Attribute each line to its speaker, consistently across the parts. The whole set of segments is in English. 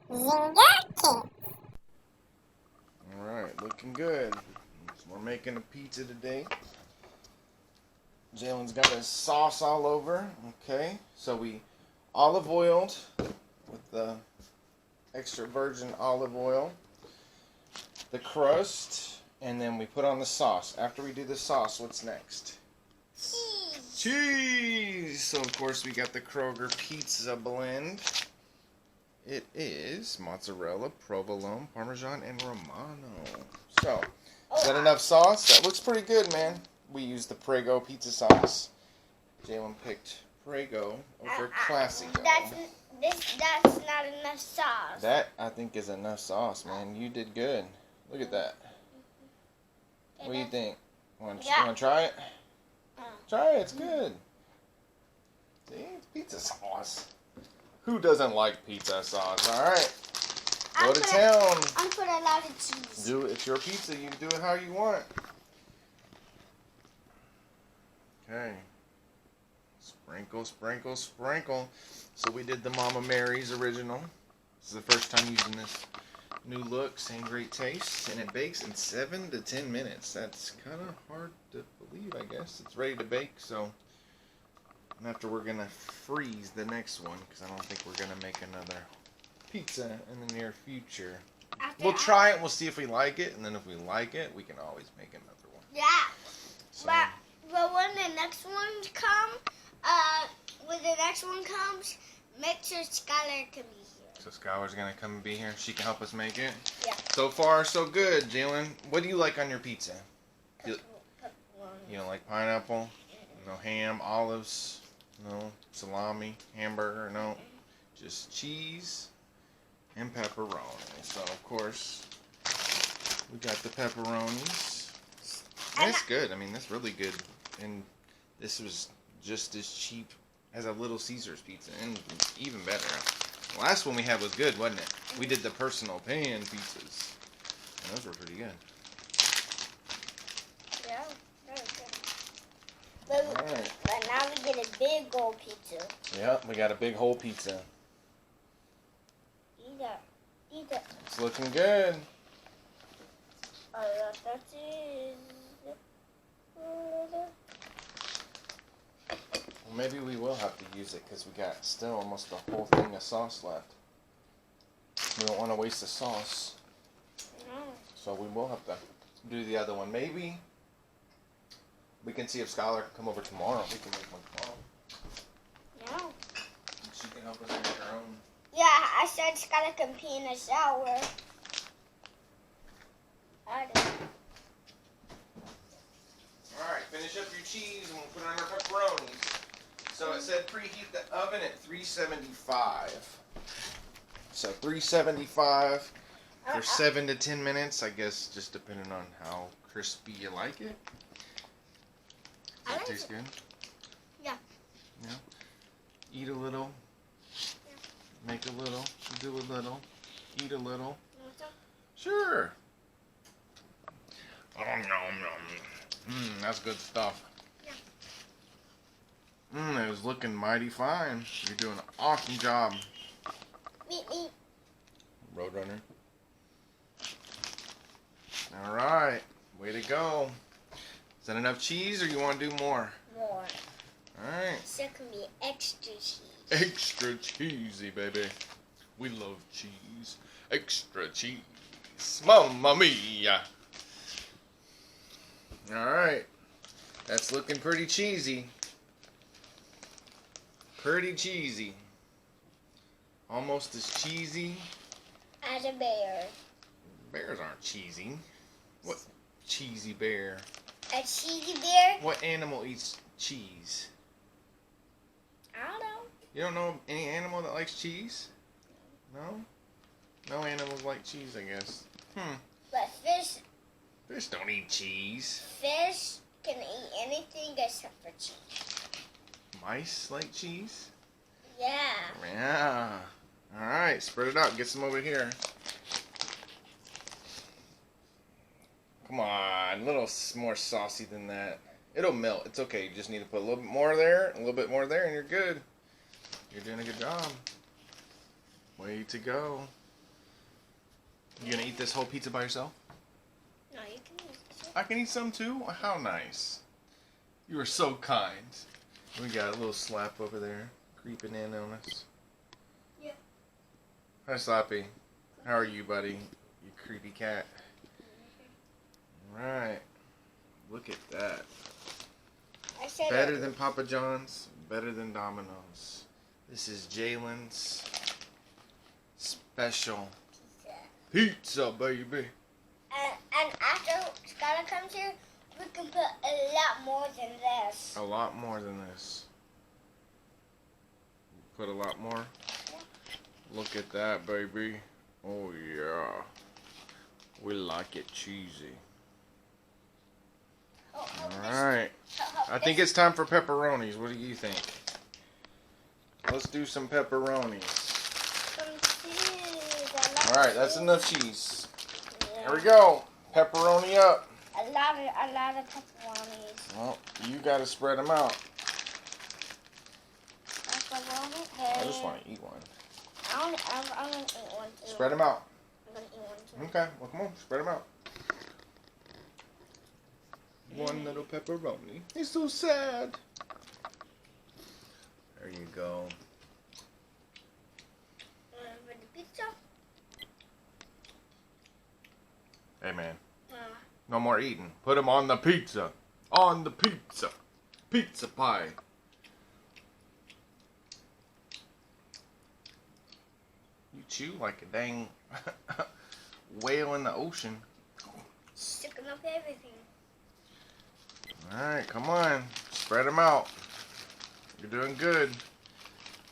Speaker 1: Alright, looking good. So we're making a pizza today. Jaylen's got his sauce all over. Okay, so we olive oiled with the extra virgin olive oil, the crust, and then we put on the sauce. After we do the sauce, what's next? Cheese! So of course we got the Kroger pizza blend. It is mozzarella, provolone, parmesan, and romano. So, is that enough sauce? That looks pretty good, man. We used the Prego pizza sauce. Jaylen picked Prego over Classico.
Speaker 2: That's not enough sauce.
Speaker 1: That, I think, is enough sauce, man. You did good. Look at that. What do you think? Want to try it? Try it. It's good. See? It's pizza sauce. Who doesn't like pizza sauce? All right. Go to town.
Speaker 2: I'm putting a lot of cheese.
Speaker 1: Do it. It's your pizza. You can do it how you want. Okay. Sprinkle, sprinkle, sprinkle. So we did the Mama Mary's original. This is the first time using this new look. Same great taste. And it bakes in 7 to 10 minutes. That's kind of hard to believe, I guess. It's ready to bake, so... And after we're going to freeze the next one, because I don't think we're going to make another pizza in the near future. We'll try it, we'll see if we like it, and then if we like it, we can always make another one.
Speaker 2: Yeah. So. But when the next one comes, make sure Skylar can be here.
Speaker 1: So Skylar's going to come and be here. She can help us make it?
Speaker 2: Yeah.
Speaker 1: So far, so good, Jaylen. What do you like on your pizza?
Speaker 2: Pepperoni.
Speaker 1: You don't like pineapple? No ham, olives? No salami, hamburger, no, just cheese and pepperoni. So of course we got the pepperonis. That's good. I mean, that's really good. And this was just as cheap as a Little Caesars pizza, and even better. The last one we had was good, wasn't it? We did the personal pan pizzas, and those were pretty good.
Speaker 2: Yeah, very good.
Speaker 1: Alright.
Speaker 2: But now we get a big old pizza.
Speaker 1: Yep, we got a big whole pizza.
Speaker 2: Eat it. Eat it.
Speaker 1: It's looking good.
Speaker 2: That's it.
Speaker 1: Well, maybe we will have to use it because we got still almost the whole thing of sauce left. We don't want to waste the sauce.
Speaker 2: No.
Speaker 1: So we will have to do the other one. Maybe we can see if Skylar can come over tomorrow. We can make one tomorrow.
Speaker 2: No.
Speaker 1: And she can help us make her own.
Speaker 2: Yeah, I said Skylar can pee in the shower.
Speaker 1: Alright, finish up your cheese and we'll put it on our pepperonis. So it said preheat the oven at 375. So 375 for 7 to 10 minutes, I guess, just depending on how crispy you like it. Does that taste good?
Speaker 2: Yeah.
Speaker 1: Yeah. Eat a little.
Speaker 2: Yeah.
Speaker 1: Make a little. Do a little. Eat a little. Sure. That's good stuff.
Speaker 2: Yeah.
Speaker 1: It was looking mighty fine. You're doing an awesome job.
Speaker 2: Me.
Speaker 1: Roadrunner. Alright. Way to go. Is that enough cheese or you want to do more?
Speaker 2: More.
Speaker 1: Alright.
Speaker 2: So it can be extra cheese.
Speaker 1: Extra cheesy, baby. We love cheese. Extra cheese. Mamma mia. Alright. That's looking pretty cheesy. Pretty cheesy. Almost as cheesy
Speaker 2: as a bear.
Speaker 1: Bears aren't cheesy. What cheesy bear?
Speaker 2: A cheesy bear?
Speaker 1: What animal eats cheese?
Speaker 2: I don't know.
Speaker 1: You don't know any animal that likes cheese? No? No animals like cheese, I guess.
Speaker 2: But
Speaker 1: Fish don't eat cheese.
Speaker 2: Fish can eat anything except for cheese.
Speaker 1: Mice like cheese?
Speaker 2: Yeah.
Speaker 1: Yeah. Alright, spread it out. Get some over here. Come on, a little more saucy than that. It'll melt. It's okay. You just need to put a little bit more there, a little bit more there, and you're good. You're doing a good job. Way to go. You gonna eat this whole pizza by yourself?
Speaker 2: No, you can eat it.
Speaker 1: I can eat some too? How nice. You are so kind. We got a little Slap over there creeping in on us.
Speaker 2: Yeah.
Speaker 1: Hi, Slappy. How are you, buddy? You creepy cat. Alright. Look at that.
Speaker 2: I said
Speaker 1: Better than Papa John's, better than Domino's. This is Jaylen's special pizza, baby.
Speaker 2: And after Skylar comes here, we can put a lot more than this.
Speaker 1: A lot more than this. Put a lot more?
Speaker 2: Yeah.
Speaker 1: Look at that, baby. Oh, yeah. We like it cheesy. Alright. I think it's time for pepperonis. What do you think? Let's do some pepperonis. Alright, that's enough cheese.
Speaker 2: Yeah.
Speaker 1: Here we go. Pepperoni up.
Speaker 2: A lot of pepperonis.
Speaker 1: Well, you gotta spread them out.
Speaker 2: Pepperoni.
Speaker 1: I just want to eat one.
Speaker 2: I'm gonna eat one too.
Speaker 1: Spread them out.
Speaker 2: I'm gonna eat one too.
Speaker 1: Okay, well, come on, spread them out. One little pepperoni. He's so sad. There you go.
Speaker 2: For the pizza.
Speaker 1: Hey, man. No more eating. Put them on the pizza. On the pizza. Pizza pie. You chew like a dang whale in the ocean.
Speaker 2: Sticking up everything.
Speaker 1: Alright, come on. Spread them out. You're doing good.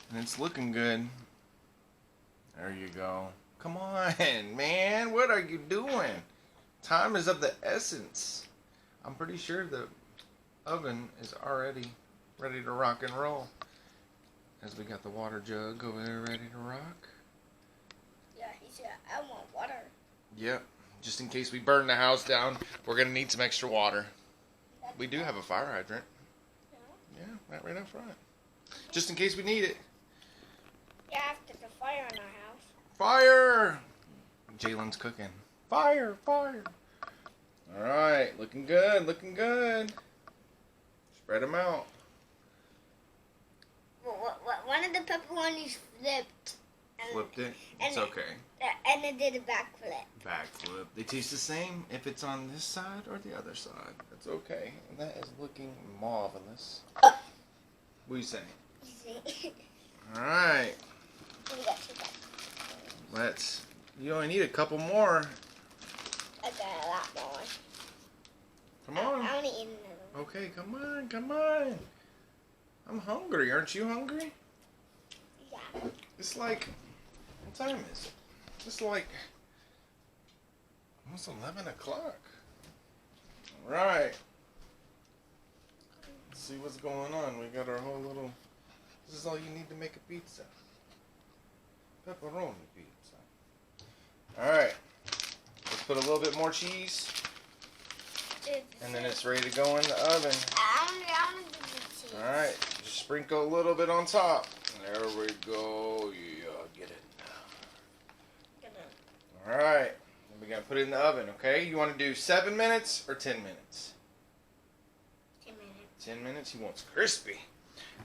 Speaker 1: And it's looking good. There you go. Come on, man. What are you doing? Time is of the essence. I'm pretty sure the oven is already ready to rock and roll. As we got the water jug over there ready to rock.
Speaker 2: Yeah, he said, I want water.
Speaker 1: Yep. Just in case we burn the house down, we're going to need some extra water. We do have a fire hydrant. Yeah, right up front. Just in case we need it.
Speaker 2: Yeah, after the fire in our house.
Speaker 1: Fire! Jaylen's cooking. Fire, fire. Alright, looking good, looking good. Spread them out.
Speaker 2: One of the pepperonis flipped.
Speaker 1: Flipped it? It's okay.
Speaker 2: And it did a backflip.
Speaker 1: Backflip. They taste the same if it's on this side or the other side. That's okay. That is looking marvelous. What are you saying? Alright.
Speaker 2: We got two pepperonis.
Speaker 1: Let's. You only need a couple more.
Speaker 2: I got a lot more.
Speaker 1: Come on.
Speaker 2: I want to eat another one.
Speaker 1: Okay, come on, come on. I'm hungry. Aren't you hungry?
Speaker 2: Yeah.
Speaker 1: It's like, what time is it? It's like almost 11 o'clock. All right. Let's see what's going on. We got our whole little, this is all you need to make a pizza. Pepperoni pizza. All right. Let's put a little bit more cheese. And then it's ready to go in the oven.
Speaker 2: I want to do the cheese.
Speaker 1: All right. Just sprinkle a little bit on top. There we go. Yeah, get it. All right. Then we got to put it in the oven, okay? You want to do 7 minutes or 10 minutes?
Speaker 2: 10 minutes.
Speaker 1: 10 minutes? He wants crispy.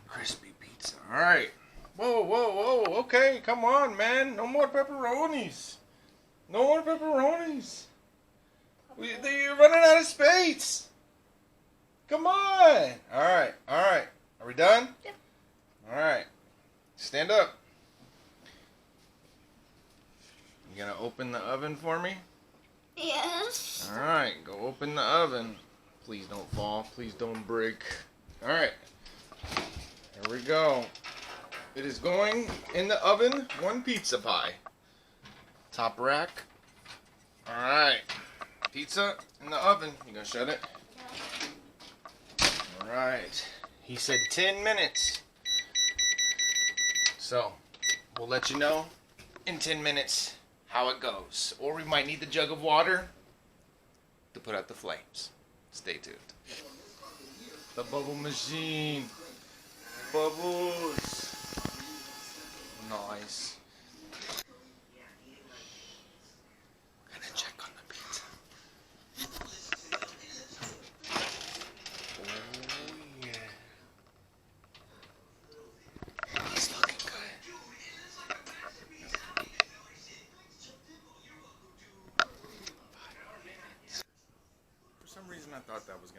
Speaker 1: Crispy pizza. All right. Whoa, whoa, whoa. Okay, come on, man. No more pepperonis. No more pepperonis. You're running out of space. Come on. All right. All right. Are we done?
Speaker 2: Yep.
Speaker 1: All right. Stand up. You gonna open the oven for me?
Speaker 2: Yes.
Speaker 1: All right. Go open the oven. Please don't fall. Please don't break. All right. Here we go. It is going in the oven. One pizza pie. Top rack. All right. Pizza in the oven. You gonna shut it? All right. He said 10 minutes. So, we'll let you know in 10 minutes how it goes. Or we might need the jug of water to put out the flames. Stay tuned. The bubble machine. Bubbles. Nice.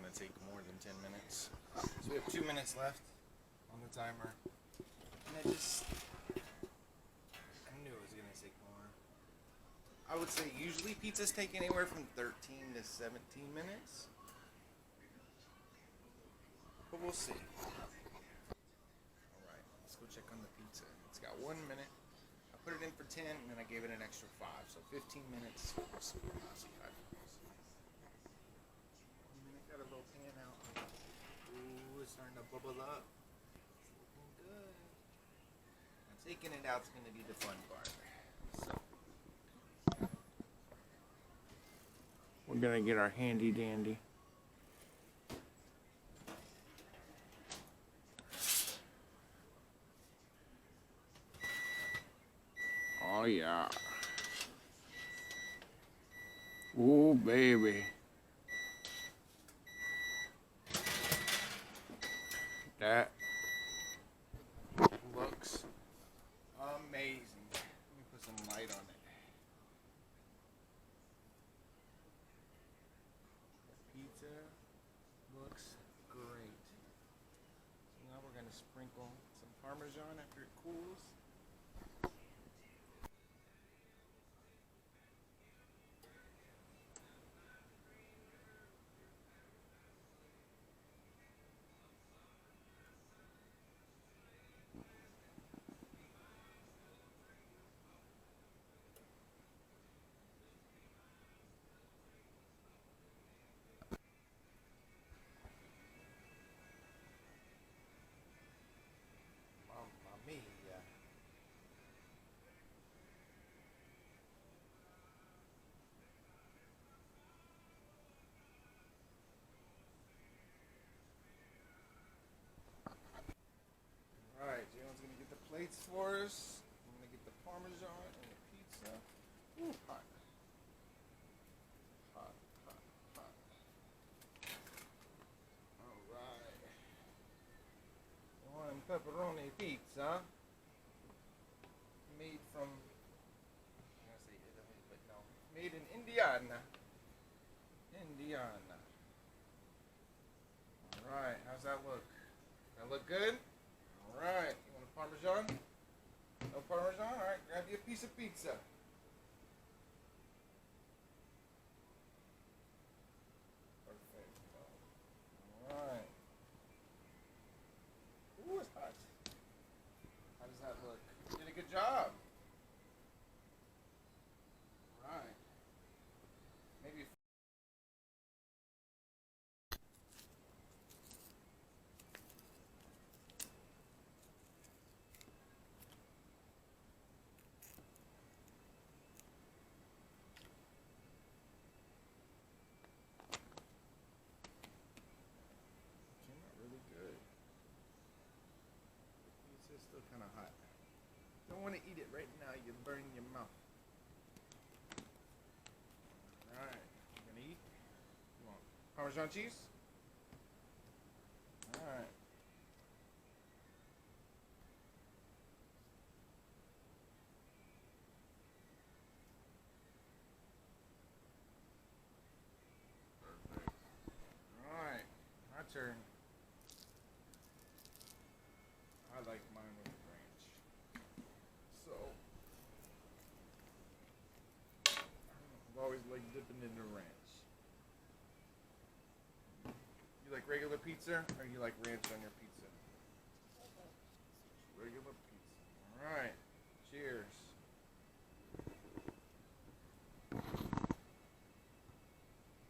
Speaker 1: to take more than 10 minutes. So we have 2 minutes left on the timer. And I knew it was going to take more. I would say usually pizzas take anywhere from 13 to 17 minutes. But we'll see. Alright, let's go check on the pizza. It's got 1 minute. I put it in for 10 and then I gave it an extra 5. So 15 minutes. We'll see 5 minutes. 1 minute, got a little pan out. Ooh, it's starting to bubble up. It's looking good. Now taking it out is going to be the fun part. So we're going to get our handy dandy. Oh yeah. Ooh, baby. That looks amazing. Let me put some light on it. The pizza looks great. So now we're going to sprinkle some Parmesan after it cools. Mamma mia. Alright, Jaylen's gonna get the plates for us. I'm gonna get the Parmesan and the pizza. Ooh, hot. Hot, hot, hot. Alright. One pepperoni pizza. Made from, I'm gonna say Italy, but no. Made in Indiana. Indiana. Alright, how's that look? That look good? Alright, you want a Parmesan? No Parmesan? Alright, grab you a piece of pizza. Perfect. Alright. Ooh, it's hot. How does that look? You did a good job. Alright. Maybe. Came out really good. It's still kind of hot. Don't want to eat it right now. You'll burn your mouth. Alright. You gonna eat? You want Parmesan cheese? Alright. Perfect. Alright. My turn. I like mine with ranch. So, I've always liked dipping into ranch. You like regular pizza or you like ranch on your pizza? Regular pizza. Alright. Cheers.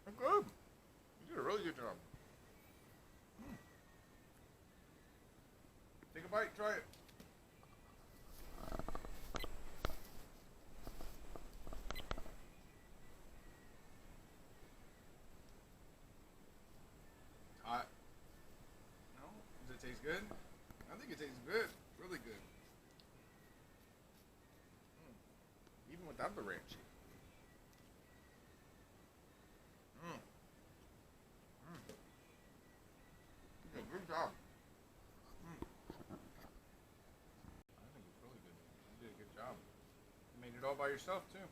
Speaker 1: I'm good. You did a really good job. Take a bite, try it. Hot. No? Does it taste good? I think it tastes good. Really good. Even without the ranch. You did a good job. I think it's really good. You did a good job. You made it all by yourself, too.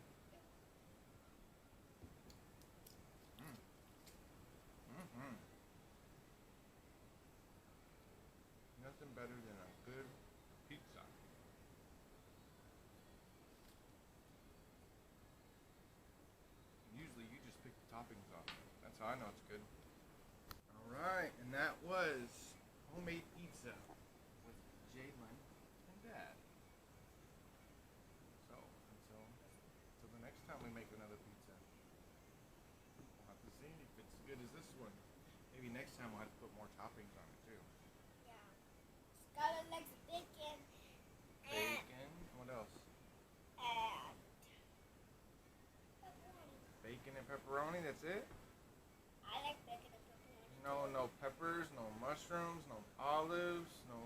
Speaker 1: I know it's good. Alright, and that was homemade pizza with Jaylen and Dad. So, until the next time we make another pizza, we'll have to see if it's as good as this one. Maybe next time we'll have to put more toppings on it too.
Speaker 2: Yeah. Skylar likes bacon.
Speaker 1: Bacon. What else?
Speaker 2: And pepperoni.
Speaker 1: Bacon and pepperoni. That's it.
Speaker 2: I like bacon and pepperoni.
Speaker 1: No peppers, no mushrooms, no olives, no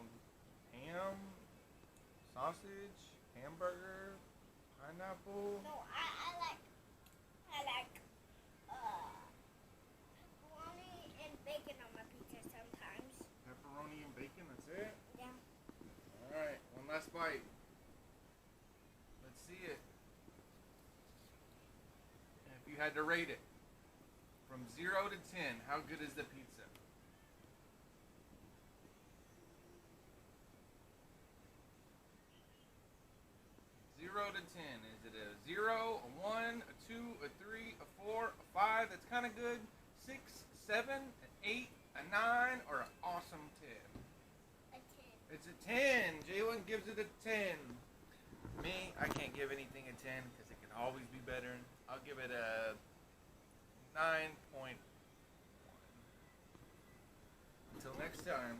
Speaker 1: ham, sausage, hamburger, pineapple.
Speaker 2: No, I like pepperoni and bacon on my pizza sometimes.
Speaker 1: Pepperoni and bacon. That's it.
Speaker 2: Yeah.
Speaker 1: All right. One last bite. Let's see it. And if you had to rate it from 0 to 10, how good is the pizza? Zero to 10. Is it a 0, a 1, a 2, a 3, a 4, a 5? That's kind of good. 6, 7, an 8, a 9, or an awesome 10?
Speaker 2: A 10.
Speaker 1: It's a 10. Jaylen gives it a 10. Me, I can't give anything a 10 because it can always be better. I'll give it a 9.1. Until next time.